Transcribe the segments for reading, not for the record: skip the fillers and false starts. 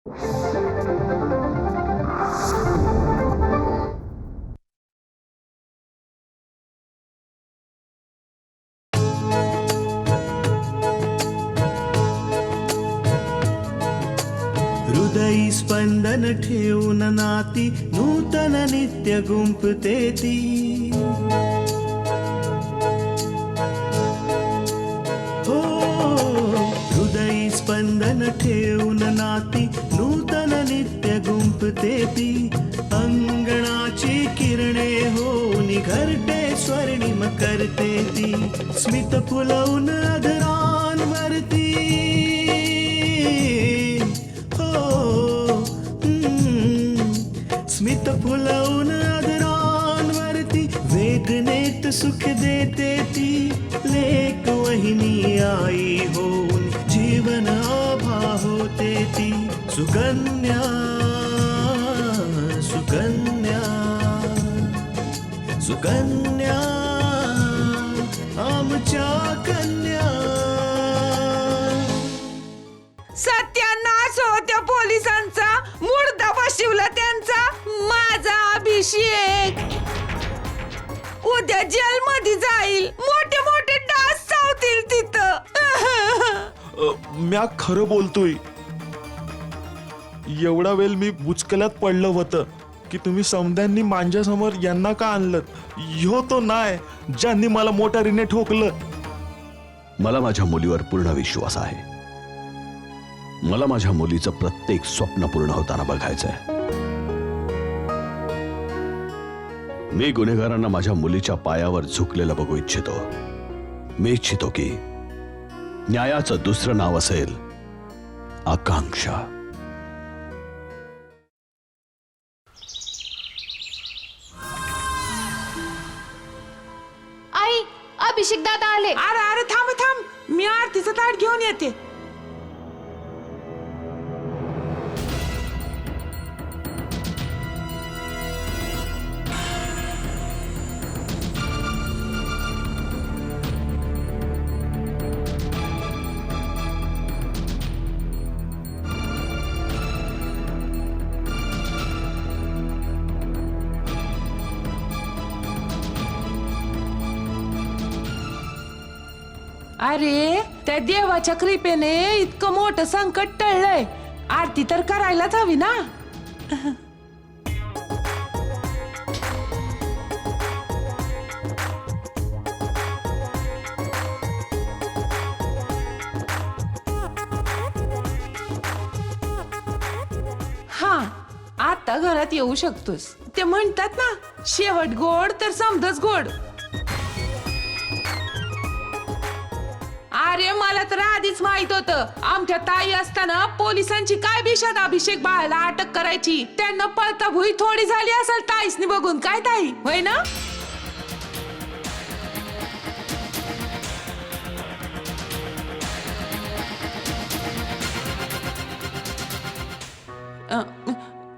हृदयी स्पंदन ठेवून नाती नूतन नित्य गुंफते ती. हो हृदयी स्पंदन ठेवून नाती नूतन नित्य गुंफते ती. अंगणाची किरणे होऊन घरटे स्वर्णिम करते ती. स्मित फुलवून अधरांवरती स्मित फुलवून अधरांवरती वेदनेत सुख देते ती. लेक वहिनी आई होऊन जीवन आभा होते ती. सुकन्या सुकन्या सुकन्या आमच्या कन्या. सत्यानाश हो त्या पोलिसांचा, मुर्दा बशिवला त्यांचा. माझा अभिषेक उद्या जेलमध्ये जाईल. मोठे मोठे डास चावतील तिथं. म्या खरं बोलतोय. एवढा वेळ मी बुचकल्यात पडलं होतं की तुम्ही समद्यांनी माझ्यासमोर यांना का आणलं. ह्यो तो नाय ज्यांनी मला मोटारीने ठोकलं. मला माझ्या मुलीवर पूर्ण विश्वास आहे. मला माझ्या मुलीचं प्रत्येक स्वप्न पूर्ण होताना बघायचंय. मी गुन्हेगारांना माझ्या मुलीच्या पायावर झुकलेलं बघू इच्छितो. मी इच्छितो की न्यायाचं दुसरं नाव असेल आकांक्षा. आई, अभिषेक दादा आले. अरे अरे थांब थांब, मी आरतीचं ताट घेऊन येते. अरे त्या देवाच्या कृपेने इतकं मोठं संकट टळलंय. आरती तर करायलाच हवी ना. हा आता घरात येऊ शकतोस. ते म्हणतात ना, शेवट गोड तर समजच गोड. अरे मला तर आधीच माहित होतं, आमच्या ताई असताना पोलिसांची काय बिशात अभिषेक बाळाला अटक करायची. त्यांना पळता भुई थोडी झाली असेल ताईसनी बघून. काय ताई, होय ना?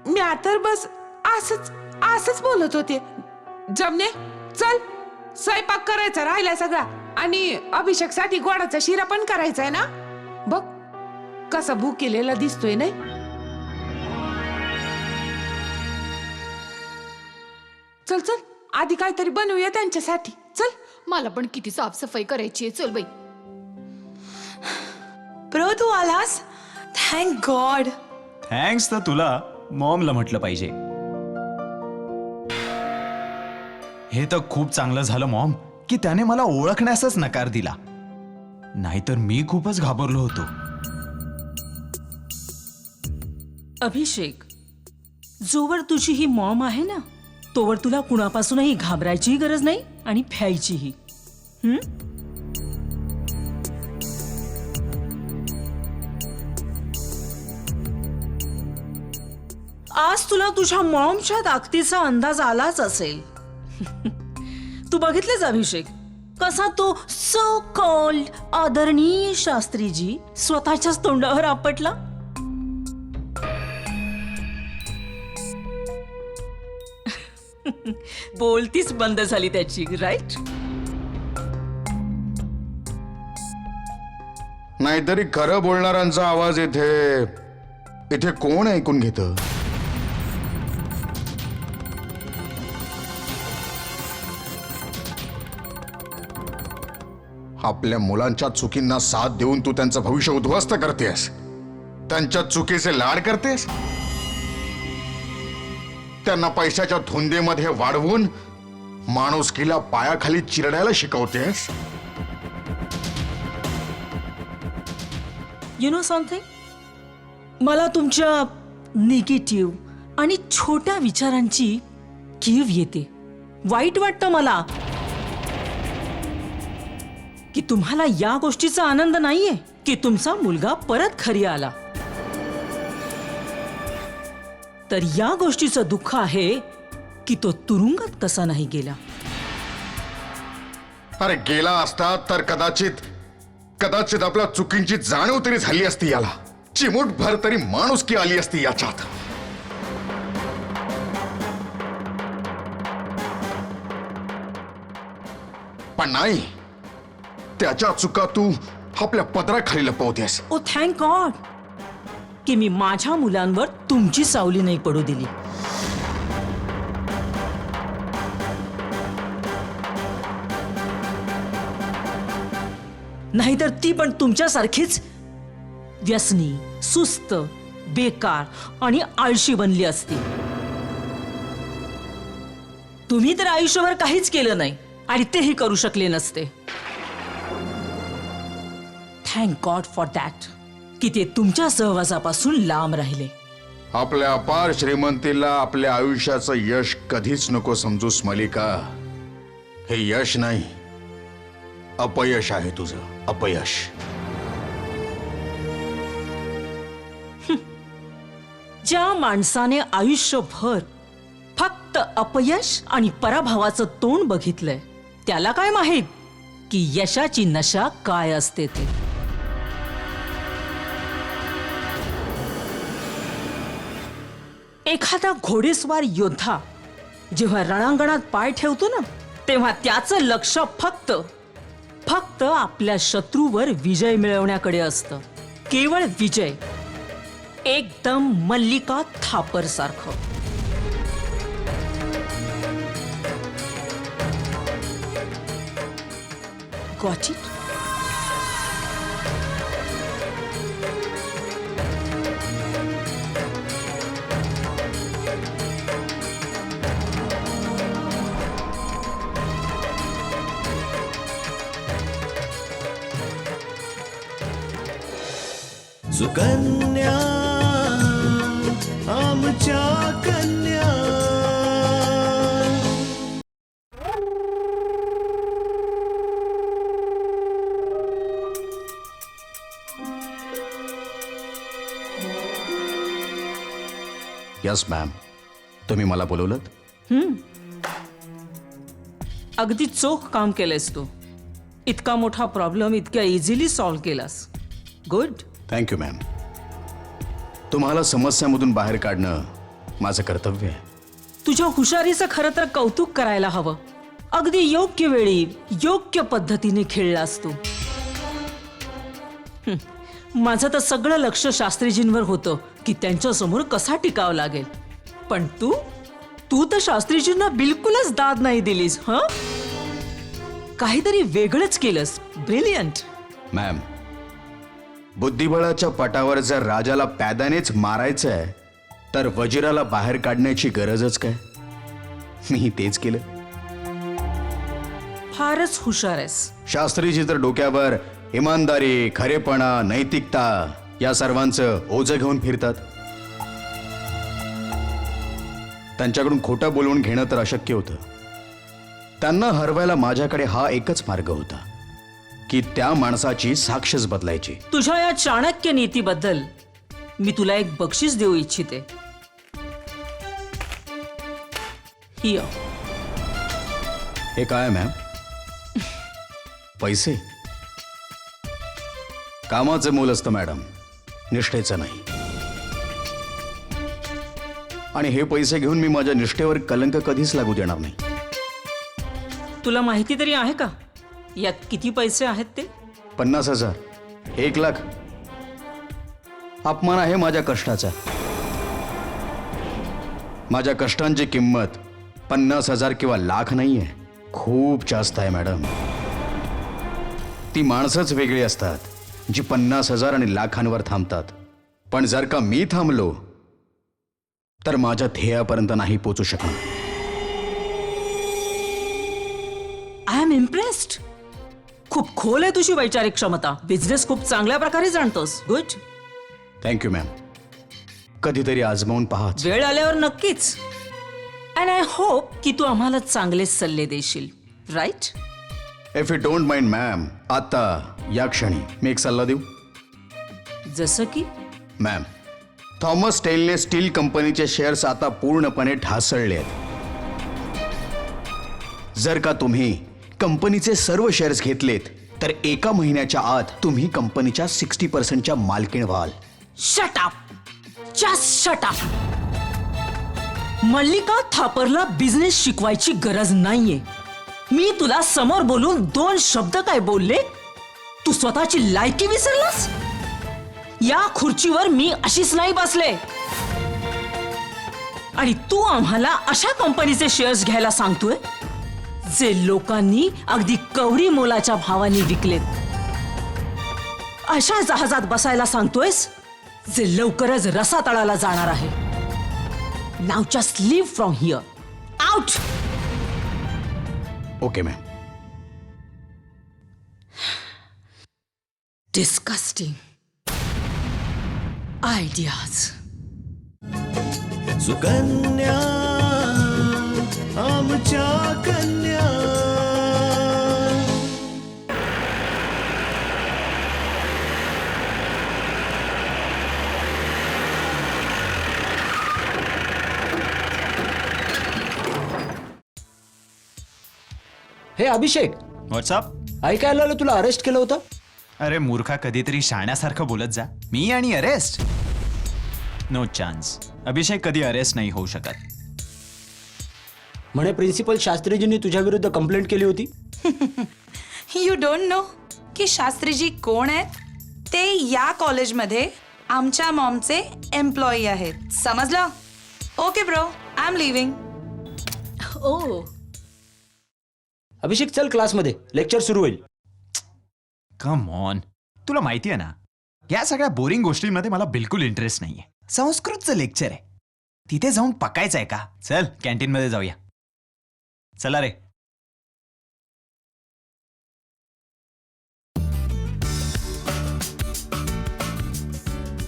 मी तर बस असंच असंच बोलत होते. जमने चल, स्वयंपाक करायचा राहिलाय सगळा. आणि अभिषेक साठी गोडाचा शिरा पण करायचा आहे ना. बघ कसा भूकेलेला दिसतोय नाही. चल चल, आधी काहीतरी बनवूया त्यांच्यासाठी. चल. मला पण किती साफसफाई करायची आहे. चल बाई. प्रो तू आलास, थँक गॉड. थँक्स तर तुला मॉमला म्हटलं पाहिजे. हे तर खूप चांगलं झालं मॉम की त्याने मला ओळखण्यासच नकार दिला. नाहीतर मी खूपच घाबरलो होतो. अभिषेक, जोवर तुझी ही मॉम आहे ना, तोवर तुला कुणापासूनही घाबरायचीही गरज नाही आणि भ्यायचीही. आज तुला तुझ्या मॉमच्या ताकदीचा अंदाज आलाच असेल. तू बघितलेस अभिषेक, कसा तो सो कॉल्ड आदरणीय शास्त्रीजी स्वतःच्याच तोंडावर आपटला. बोलतीच बंद झाली त्याची, राईट? नाहीतरी खरं बोलणाऱ्यांचा आवाज इथे इथे कोण ऐकून घेतं? आपल्या मुलांच्या चुकींना साथ देऊन तू त्यांचं भविष्य उद्ध्वस्त करतेस, त्यांच्या चुकीचे लाड करतेस, त्यांना पैशाच्या धुंदीमध्ये वाढवून माणुसकीला पायाखाली चिरडायला शिकवतेस. यु नो समथिंग, मला तुमच्या निगेटिव्ह आणि छोट्या विचारांची कीव येते. वाईट वाटतं मला की तुम्हाला या गोष्टीचा आनंद नाहीये की तुमचा मुलगा परत घरी आला. तर या गोष्टीचं दुःख आहे की तो तुरुंगात कसा नाही गेला. अरे गेला असता तर कदाचित आपल्या चुकींची जाणीव तरी झाली असती, याला चिमूटभर तरी माणुसकी आली असती याच्यात. पण नाही, त्याच्या चुका तू आपल्या पदराखाली लपवतेस. ओ थँक गॉड की मी माझ्या मुलांवर तुमची सावली नाही पडू दिली. नाहीतर ती पण तुमच्यासारखीच व्यसनी, सुस्त, बेकार आणि आळशी बनली असती. तुम्ही तर आयुष्यभर काहीच केलं नाही आणि तेही करू शकले नसते. थँक गॉड फॉर दॅट की ते तुमच्या सहवासापासून लांब राहिले. आपल्या अपार श्रीमंतीला आपल्या आयुष्याचं यश कधीच नको समजूस मलिका. हे यश नाही, अपयश आहे तुझं, अपयश. ज्या माणसाने आयुष्यभर फक्त अपयश आणि पराभवाचं तोंड बघितलंय त्याला काय माहित की यशाची नशा काय असते ते. एखादा घोडेस्वार योद्धा जेव्हा रणांगणात पाय ठेवतो ना, तेव्हा त्याचं लक्ष फक्त आपल्या शत्रूवर विजय मिळवण्याकडे असतं. केवळ विजय. एकदम मल्लिका थापर सारखं. Got it? सुकन्या आमच्या कन्या. यस मॅम, तुम्ही मला बोलवलं? अगदी चोख काम केलंयस तू. इतका मोठा प्रॉब्लेम इतक्या इझिली सॉल्व्ह केलास. गुड. Thank you ma'am. तुम्हाला समस्यामधून बाहेर काढणं माझं कर्तव्य आहे. तुझ्या हुशारीचं खरं तर कौतुक करायला हवं. अगदी योग्य वेळी योग्य पद्धतीने खेळलास तू. माझं तर सगळं लक्ष शास्त्रीजींवर होतं की त्यांच्यासमोर कसा टिकावं लागेल. पण तू तर शास्त्रीजींना बिलकुलच दाद नाही दिलीस. काहीतरी वेगळंच केलंस. ब्रिलियंट. मॅम, बुद्धिबळाच्या पटावर जर राजाला प्यादानेच मारायचं आहे तर वजिराला बाहेर काढण्याची गरजच काय? मी तेच केलं. फारच हुशार आहेस. शास्त्रीजी तर डोक्यावर इमानदारी, खरेपणा, नैतिकता या सर्वांचं ओझं घेऊन फिरतात. त्यांच्याकडून खोटं बोलवून घेणं तर अशक्य होतं. त्यांना हरवायला माझ्याकडे हा एकच मार्ग होता की त्या माणसाची साक्षच बदलायची. तुझ्या या चाणक्य नीतीबद्दल मी तुला एक बक्षीस देऊ इच्छिते. हे काय मॅम? पैसे? कामाचं मोल असतं मॅडम, निष्ठेचं नाही. आणि हे पैसे घेऊन मी माझ्या निष्ठेवर कलंक कधीच लागू देणार नाही. तुला माहिती तरी आहे का यात किती पैसे आहेत ते? 50,000, 1 लाख. अपमान आहे माझ्या कष्टाचा. माझ्या कष्टांची किंमत 50,000 किंवा लाख नाहीये, खूप जास्त आहे मॅडम. ती माणसंच वेगळी असतात जी 50,000 आणि लाखांवर थांबतात. पण जर का मी थांबलो तर माझ्या ध्येयापर्यंत नाही पोचू शकणार. I am impressed. खूप खोल आहे तुझी वैचारिक क्षमता. बिझनेस खूप चांगल्या प्रकारे जाणतोस. गुड. Thank you ma'am. कधीतरी आजमावून पाहाच. वेळ आल्यावर नक्कीच. अँड आय होप की तू आम्हाला चांगले सल्ले देशील. Right? If you don't mind ma'am, आता या क्षणी मी एक सल्ला देऊ. जसं की मॅम, थॉमस टेलने स्टील कंपनीचे शेअर्स आता पूर्णपणे ढासळले आहेत. जर का तुम्ही कंपनीचे सर्व शेअर्स घेतलेत तर 1 महिन्याच्या आत तुम्ही कंपनीच्या 60% मालकीण व्हाल. Shut up. Just shut up. Mallika थापरला बिझनेस शिकवायची गरज नाहीये. मी तुला समोर बोलून 2 शब्द काय बोलले? तू स्वतःची लायकी विसरलास? या खुर्चीवर मी अशीच नाही बसले. आणि तू आम्हाला अशा कंपनीचे शेअर्स घ्यायला सांगतोय जे लोकांनी अगदी कवडी मोलाच्या भावाने विकलेत. अशा जहाजात बसायला सांगतोयस जे लवकरच रसातळाला जाणार आहे. Now just leave from here. Out. Okay ma'am. Disgusting ideas. Sukanya आमच्या कन्या. हे अभिषेक, व्हॉट्सअप. ऐकायला आलं तुला अरेस्ट केलं होतं. अरे मूर्खा, कधीतरी शाण्यासारखं बोलत जा. मी आणि अरेस्ट? No chance. अभिषेक कधी अरेस्ट नाही होऊ शकत. म्हणे प्रिन्सिपल शास्त्रीजींनी तुझ्या विरुद्ध कंप्लेंट केली होती. यू डोंट नो की शास्त्रीजी कोण आहेत? ते या कॉलेजमध्ये आमच्या मॉमचे एम्प्लॉई आहेत. समजलं? Okay bro, I am living. ओ. अभिषेक चल क्लासमध्ये, लेक्चर सुरू होईल. Come on. तुला माहिती आहे ना, या सगळ्या बोरिंग गोष्टींमध्ये मला बिलकुल इंटरेस्ट नाहीये. संस्कृतचं लेक्चर आहे, तिथे जाऊन पकायचंय का? चल कॅन्टीन मध्ये जाऊया. चला रे.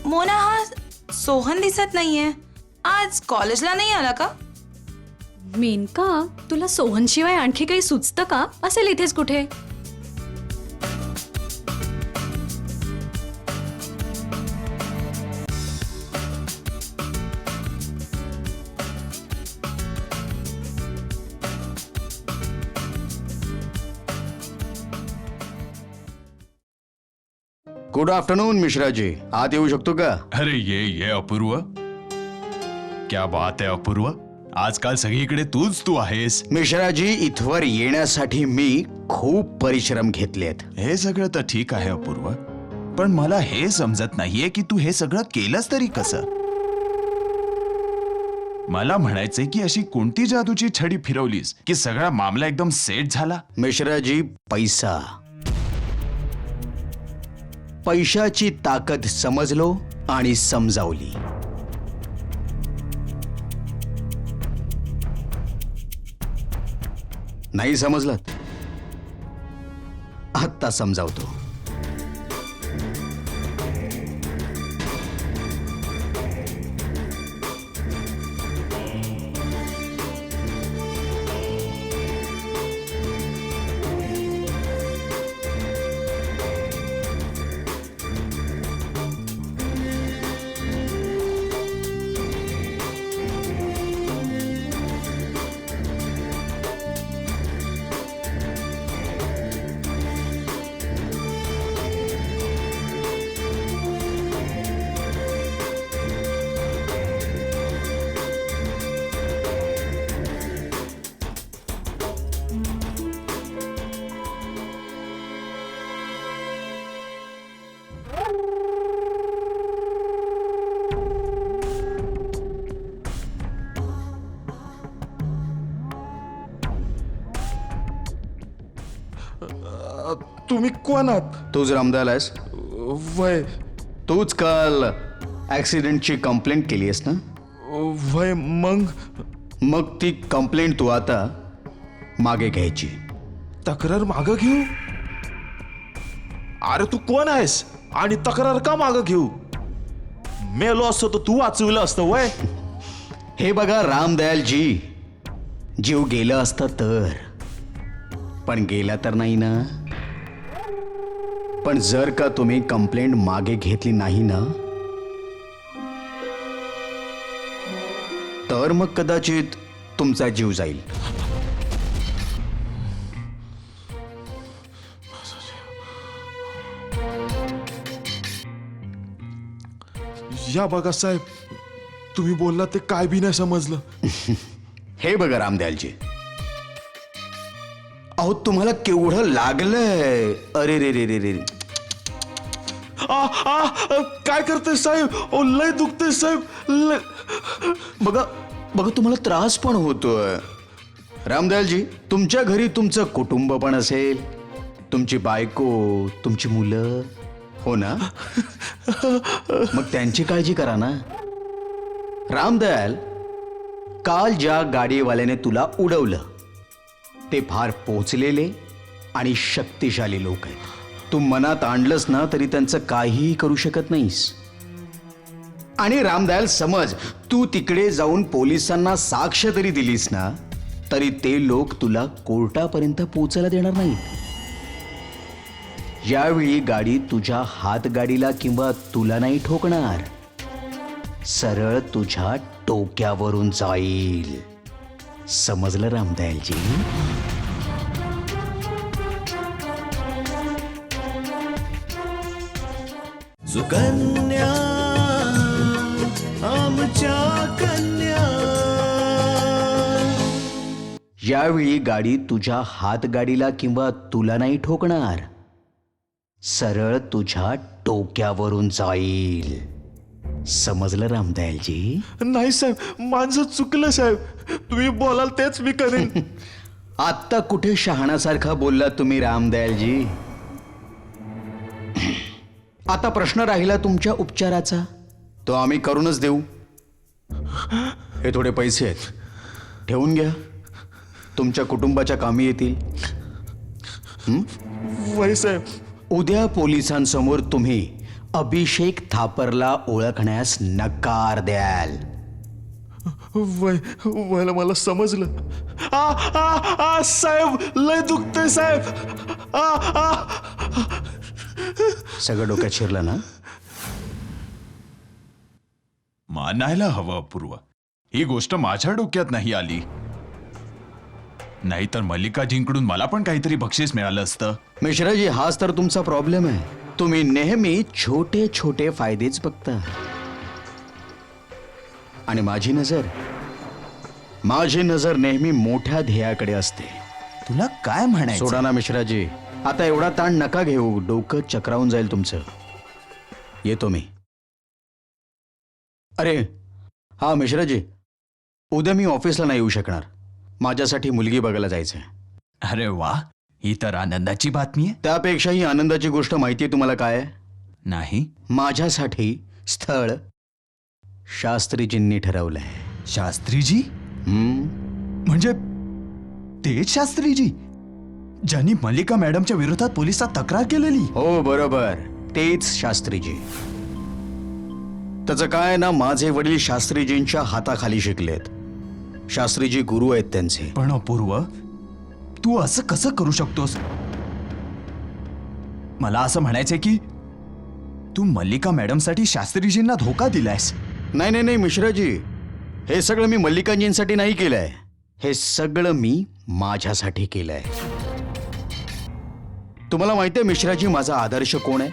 मोना, हा सोहन दिसत नाहीये. आज कॉलेजला नाही आला का? मेनका, तुला सोहनशिवाय आणखी काही सुचतं का? असेल इथेच कुठे. Good afternoon Mishraji. आत येऊ शकतो का? अरे ये अपूर्व. क्या बात आहे अपूर्व. आजकाल सगळीकडे तू आहेस. मिश्राजी, इथवर येण्यासाठी मी खूप परिश्रम घेतलेत. हे सगळं तर ठीक आहे अपूर्व, पण मला हे समजत नाहीये की तू हे सगळं केलंस तरी कसं. मला म्हणायचंय की अशी कोणती जादूची छडी फिरवलीस की सगळा मामला एकदम सेट झाला. मिश्राजी, पैसा. पैशाची ताकद समजलो आणि समजावली. नाही समजलात? आत्ता समजावतो. तुम्ही कोण आहात? तूच रामदयाल आहेस? वय तूच काल ऍक्सिडेंटची कंप्लेंट केली आहेस ना? वय मग ती कंप्लेंट तू आता मागे घ्यायची. तक्रार मागं घेऊ? अरे तू कोण आहेस आणि तक्रार का मागं घेऊ? मेलो असतो तर तू वाचविलं असतं वय. हे बघा रामदयालजी, जीव गेला असता तर, पण गेला तर नाही ना. पण जर का तुम्ही कंप्लेंट मागे घेतली नाही ना, तर मग कदाचित तुमचा जीव जाईल. या बघा साहेब, तुम्ही बोलला ते काय बी नाही समजलं. हे बघा रामदयालजी, अहो तुम्हाला केवढं लागलंय. अरे रे रे रे रे. काय करतोय साहेब? ओ लय दुखतंय साहेब, लय. बघा बघा तुम्हाला त्रास पण होतोय. रामदयालजी, तुमच्या घरी तुमचं कुटुंब पण असेल, तुमची बायको, तुमची मुलं, हो ना? मग त्यांची काळजी करा ना. रामदयाल, काल ज्या गाडीवाल्याने तुला उडवलं ते फार पोचलेले आणि शक्तिशाली लोक आहेत. तू मनात आणलंस ना तरी त्यांचं काहीही करू शकत नाहीस. आणि रामदयाल, समज तू तिकडे जाऊन पोलिसांना साक्ष तरी दिलीस ना, तरी ते लोक तुला कोर्टापर्यंत पोचायला देणार नाहीत. यावेळी गाडी तुझ्या हातगाडीला किंवा तुला नाही ठोकणार, सरळ तुझ्या डोक्यावरून जाईल. समजलं रामदयालजी? सुकन्या आमच्या कन्या. यावेळी गाडी तुझ्या हातगाडीला किंवा तुला नाही ठोकणार, सरळ तुझ्या डोक्यावरून जाईल. समजलं रामदयालजी? नाही साहेब, माझं चुकलं साहेब. तुम्ही बोलाल तेच मी करेन. आत्ता कुठे शहाणासारखा बोलला तुम्ही रामदयालजी? आता प्रश्न राहिला तुमच्या उपचाराचा, तो आम्ही करूनच देऊ. हे थोडे पैसे आहेत, ठेवून घ्या, तुमच्या कुटुंबाच्या कामी येतील. वय साहेब. उद्या पोलिसांसमोर तुम्ही अभिषेक थापरला ओळखण्यास नकार द्याल. वयला मला समजलं. साहेब लय दुखतंय साहेब. सगळं डोक्यात शिरलं ना? मानायला हवं अपूर्व, ही गोष्ट माझ्या डोक्यात नाही आली. नाहीतर मल्लिकाजींकडून मला पण काहीतरी बक्षीस मिळालं असतं. मिश्राजी, हाच तर तुमचा प्रॉब्लेम आहे. तुम्ही नेहमी छोटे छोटे फायदेच बघता. आणि माझी नजर नेहमी मोठ्या ध्येयाकडे असते. तुला काय म्हणायचं? सोडा ना मिश्राजी, आता एवढा ताण नका घेऊ, डोकं चक्रावून जाईल तुमचं. येतो मी. अरे हा मिश्राजी, उद्या मी ऑफिसला नाही येऊ शकणार. माझ्यासाठी मुलगी बघायला जायचंय. अरे वा, ही तर आनंदाची बातमी आहे. त्यापेक्षाही आनंदाची गोष्ट माहिती आहे तुम्हाला काय? नाही. माझ्यासाठी स्थळ शास्त्रीजींनी ठरवलंय. शास्त्रीजी? म्हणजे तेच शास्त्रीजी ज्यांनी मल्लिका मॅडमच्या विरोधात पोलिसात तक्रार केलेली? हो बरोबर, तेच शास्त्रीजी. त्याचं काय ना, माझे वडील शास्त्रीजींच्या हाताखाली शिकलेत. शास्त्रीजी गुरु आहेत त्यांचे. पण अपूर्व, तू असं कसं करू शकतोस? मला असं म्हणायचंय की तू मल्लिका मॅडमसाठी शास्त्रीजींना धोका दिलायस. नाही नाही नाही मिश्राजी, हे सगळं मी मल्लिकाजींसाठी नाही केलंय. हे सगळं मी माझ्यासाठी केलंय. तुम्हाला माहितीये मिश्राजी, माझा आदर्श कोण आहे?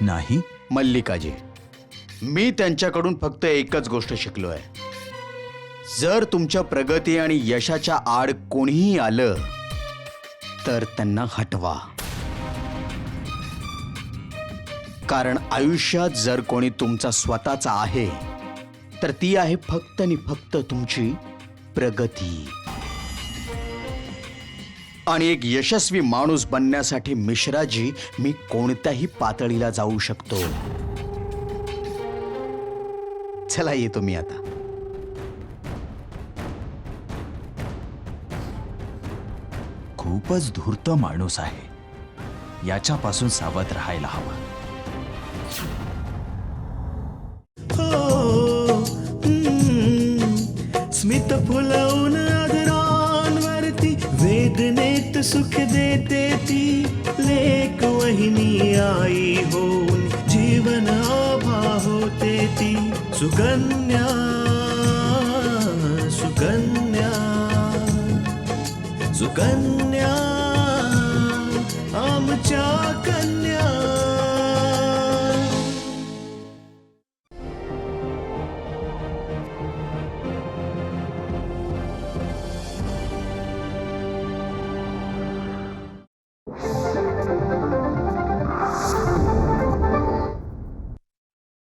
नाही. मल्लिकाजी. मी त्यांच्याकडून फक्त एकच गोष्ट शिकलोय. जर तुमच्या प्रगती आणि यशाच्या आड कोणीही आलं तर त्यांना हटवा. कारण आयुष्यात जर कोणी तुमचा स्वतःचा आहे तर ती आहे फक्त आणि फक्त तुमची प्रगती. आणि एक यशस्वी माणूस बनण्यासाठी मिश्राजी मी कोणत्याही पातळीला जाऊ शकतो. चला येतो मी आता. खूपच धूर्त माणूस आहे, याच्यापासून सावध राहायला हवं. स्मित फुलवून आदरांवरती वेदनेत सुख देते ती लेक वहिनी आई होऊन जीवन आभा होते ती सुकन्या सुकन्या सुकन्या